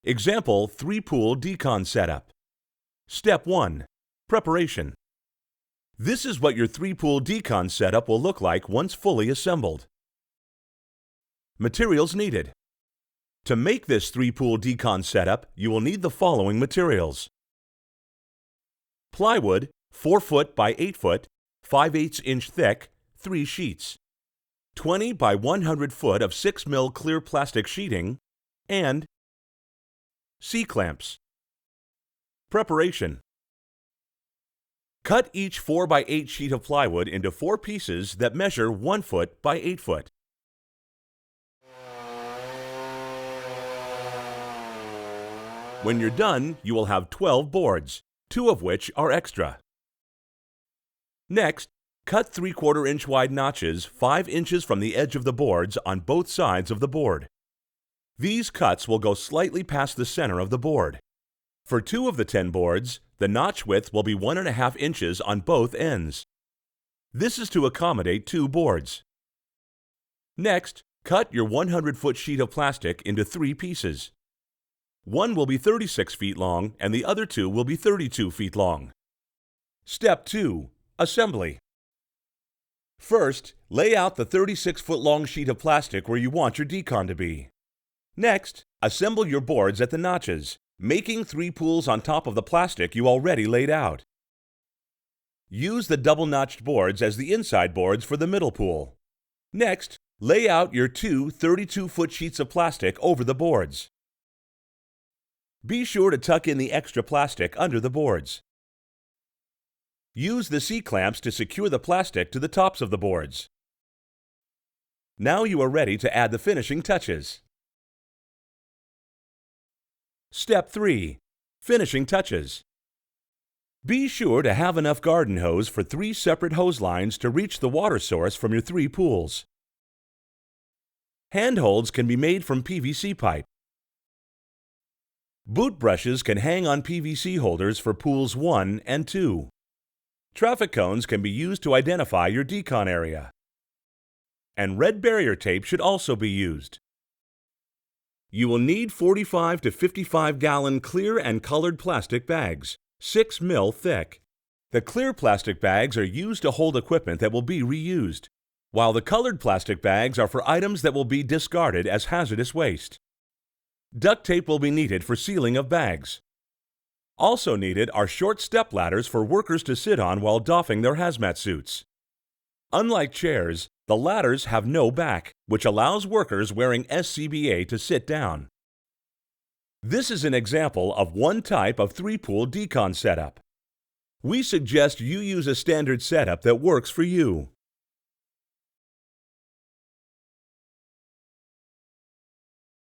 Example 3-pool Decon setup. Step 1. Preparation. This is what your 3-pool Decon setup will look like once fully assembled. Materials needed. To make this 3-pool Decon setup, you will need the following materials. Plywood, 4 foot by 8 foot, 5/8 inch thick, 3 sheets. 20 by 100 foot of 6 mil clear plastic sheeting, and C-clamps. Preparation. Cut each 4 by 8 sheet of plywood into 4 pieces that measure 1 foot by 8 foot. When you're done, you will have 12 boards, 2 of which are extra. Next, cut 3/4 inch wide notches 5 inches from the edge of the boards on both sides of the board. These cuts will go slightly past the center of the board. For 2 of the 10 boards, the notch width will be 1.5 inches on both ends. This is to accommodate 2 boards. Next, cut your 100-foot sheet of plastic into 3 pieces. One will be 36 feet long and the other 2 will be 32 feet long. Step 2. Assembly. First, lay out the 36-foot long sheet of plastic where you want your Decon to be. Next, assemble your boards at the notches, making 3 pools on top of the plastic you already laid out. Use the double-notched boards as the inside boards for the middle pool. Next, lay out your 2 32-foot sheets of plastic over the boards. Be sure to tuck in the extra plastic under the boards. Use the C-clamps to secure the plastic to the tops of the boards. Now you are ready to add the finishing touches. Step 3. Finishing touches. Be sure to have enough garden hose for 3 separate hose lines to reach the water source from your 3 pools. Handholds can be made from PVC pipe. Boot brushes can hang on PVC holders for pools 1 and 2. Traffic cones can be used to identify your Decon area. And red barrier tape should also be used. You will need 45 to 55 gallon clear and colored plastic bags, 6 mil thick. The clear plastic bags are used to hold equipment that will be reused, while the colored plastic bags are for items that will be discarded as hazardous waste. Duct tape will be needed for sealing of bags. Also needed are short step ladders for workers to sit on while doffing their hazmat suits. Unlike chairs, the ladders have no back, which allows workers wearing SCBA to sit down. This is an example of one type of 3-pool Decon setup. We suggest you use a standard setup that works for you.